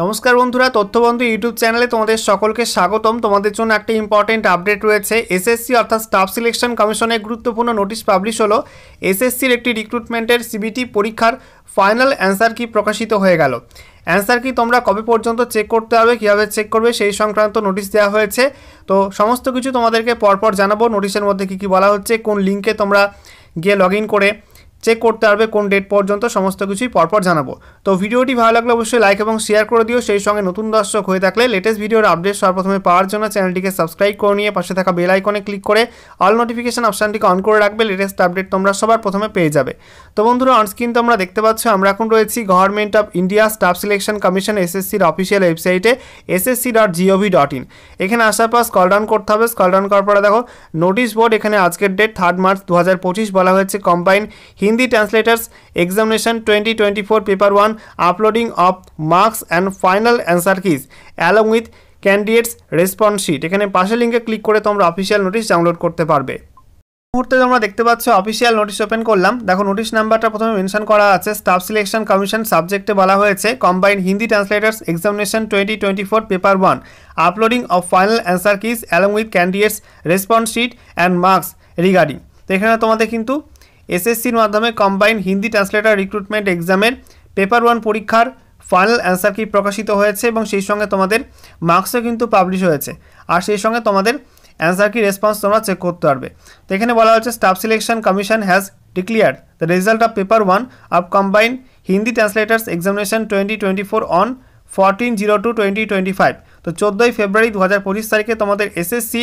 নমস্কার বন্ধুরা, তথ্যবন্ধু ইউটিউব চ্যানেলে তোমাদের সকলকে স্বাগতম। তোমাদের জন্য একটা ইম্পর্টেন্ট আপডেট রয়েছে। এসএসসি অর্থাৎ স্টাফ সিলেকশন কমিশনের গুরুত্বপূর্ণ নোটিশ পাবলিশ হলো। এসএসসির একটি রিক্রুটমেন্টের সিবিটি পরীক্ষার ফাইনাল অ্যান্সার কি প্রকাশিত হয়ে গেল। অ্যান্সার কি তোমরা কবে পর্যন্ত চেক করতে হবে, কীভাবে চেক করবে সেই সংক্রান্ত নোটিশ দেওয়া হয়েছে। তো সমস্ত কিছু তোমাদেরকে পরপর জানাবো। নোটিশের মধ্যে কী কী বলা হচ্ছে, কোন লিঙ্কে তোমরা গিয়ে লগ ইন করে চেক করতে পারবে, কোন ডেট পর্যন্ত, সমস্ত কিছুই পরপর জানাবো। তো ভিডিওটি ভালো লাগলে অবশ্যই লাইক এবং শেয়ার করে দিও। সেই সঙ্গে নতুন দর্শক হয়ে থাকলে লেটেস্ট ভিডিওর আপডেট সর্বপ্রথমে পাওয়ার জন্য চ্যানেলটিকে সাবস্ক্রাইব করে নিয়ে পাশে থাকা বেল আইকনে ক্লিক করে অল নোটিফিকেশন অপশানটিকে অন করে রাখবে। লেটেস্ট আপডেট তোমরা সবার প্রথমে পেয়ে যাবে। তো বন্ধুরা, অনস্ক্রিন তোমরা দেখতে পাচ্ছ আমরা এখন রয়েছি government of India staff selection commission এসএসসির অফিসিয়াল ওয়েবসাইটে ssc.gov.in। এখানে আসার পর স্ক্রল ডাউন করতে হবে। স্ক্রল ডাউন করার পরে দেখো নোটিশ বোর্ড, এখানে আজকের ডেট 3 মার্চ 2025 বলা হয়েছে। Combine Hindi translators examination 2024 paper 1 uploading of marks and final answer keys along with candidates response sheet। এখানে পাশে লিঙ্কে ক্লিক করে তোমরা অফিসিয়াল নোটিশ ডাউনলোড করতে পারবে। মুহূর্তে তোমরা দেখতে পাচ্ছ অফিসিয়াল নোটিশ ওপেন করলাম। দেখো নোটিশ নাম্বারটা প্রথমে মেনশন করা আছে। স্টাফ সিলেকশন কমিশন সাবজেক্টে বলা হয়েছে combine Hindi translators examination 2024 paper 1 uploading of final answer keys along with candidates response sheet and marks regarding. তো এখানে তোমাদের কিন্তু এসএসসির মাধ্যমে কম্বাইন হিন্দি ট্রান্সলেটার রিক্রুটমেন্ট এক্সামের পেপার 1 পরীক্ষার ফাইনাল অ্যান্সার কি প্রকাশিত হয়েছে এবং সেই সঙ্গে তোমাদের মার্কসও কিন্তু পাবলিশ হয়েছে। আর সেই সঙ্গে তোমাদের অ্যান্সার কি রেসপন্স তোমরা চেক করতে পারবে। তো এখানে বলা হচ্ছে staff selection commission has declared the result of paper 1 of combine Hindi translators examination 2024 on 14/02/2025। তো 14ই ফেব্রুয়ারি 2025 তারিখে তোমাদের SSC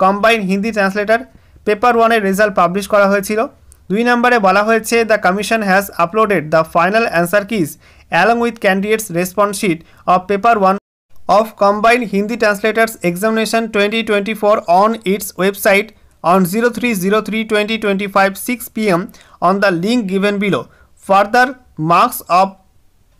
combine Hindi translator paper 1 এর রেজাল্ট পাবলিশ করা হয়েছিল। 2 নম্বরে বলা হয়েছে the commission has uploaded the final answer keys along with candidates response sheet of paper 1 of combined Hindi translators examination 2024 on its website on 03/03/2025 6 p.m. on the link given below. Further, marks of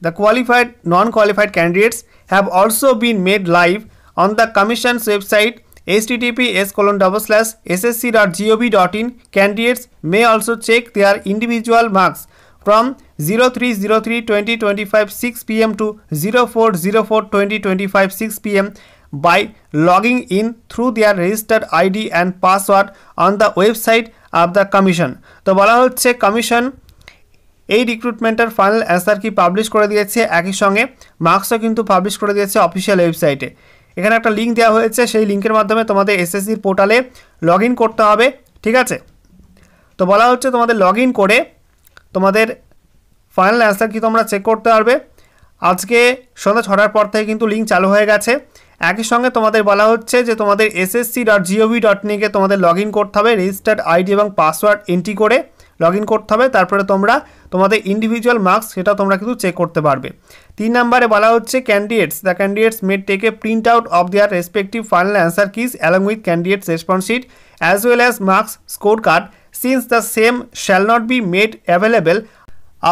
the qualified non-qualified candidates have also been made live on the commission's website https://ssc.gov.in. Candidates may also check their individual marks from 03/03/2025 6 p.m. to 04/04/2025 6 p.m. by logging in through their registered ID and password on the website of the commission. তো বলা হচ্ছে commission এই রিক্রুটমেন্টের final answer কি publish করে দিয়েছে, একই সঙ্গে মার্কসও কিন্তু পাবলিশ করে দিয়েছে অফিসিয়াল ওয়েবসাইটে। এখানে একটা লিঙ্ক দেওয়া হয়েছে, সেই লিঙ্কের মাধ্যমে তোমাদের এসএসসির পোর্টালে লগ ইন করতে হবে, ঠিক আছে। তো বলা হচ্ছে তোমাদের লগ ইন করে তোমাদের ফাইনাল অ্যান্সার কি তোমরা চেক করতে পারবে। আজকে সন্ধ্যা 6টার পর থেকে কিন্তু লিঙ্ক চালু হয়ে গেছে। একই সঙ্গে তোমাদের বলা হচ্ছে যে তোমাদের ssc.gov.in কে তোমাদের লগ ইন করতে হবে, রেজিস্টার্ড আইডি এবং পাসওয়ার্ড এন্ট্রি করে লগ ইন করতে হবে। তারপরে তোমরা তোমাদের ইন্ডিভিজুয়াল মার্কস সেটা তোমরা কিন্তু চেক করতে পারবে। 3 নম্বরে বলা হচ্ছে the candidates may take a print out of their respective final answer keys along with candidates response sheet as well as marks score card since the same shall not be made available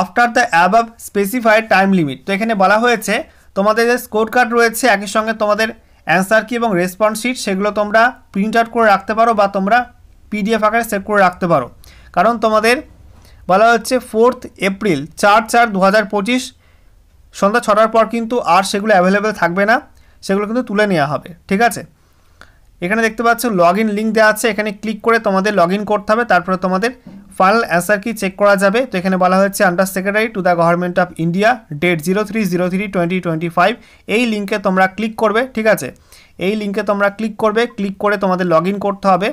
after the above specified time limit. তো এখানে বলা হয়েছে তোমাদের যে score card রয়েছে, একই সঙ্গে তোমাদের অ্যান্সার কি এবং রেসপন্স শিট সেগুলো তোমরা প্রিন্ট আউট করে রাখতে পারো বা তোমরা পিডিএফ আকারে সেভ করে রাখতে পারো। কারণ তোমাদের বলা হচ্ছে 4 এপ্রিল 4/4/2025 সন্ধ্যা 6টার পর কিন্তু আর সেগুলো অ্যাভেলেবেল থাকবে না, সেগুলো কিন্তু তুলে নেওয়া হবে, ঠিক আছে। এখানে দেখতে পাচ্ছ লগ ইন লিঙ্ক দেওয়া আছে, এখানে ক্লিক করে তোমাদের লগ ইন করতে হবে। তারপরে তোমাদের ফাইনাল অ্যান্সার কি চেক করা যাবে। তো এখানে বলা হচ্ছে under secretary to the government of India date 03/03/2025। এই লিঙ্কে তোমরা ক্লিক করবে, ঠিক আছে। এই লিঙ্কে তোমরা ক্লিক করবে, ক্লিক করে তোমাদের লগ ইন করতে হবে।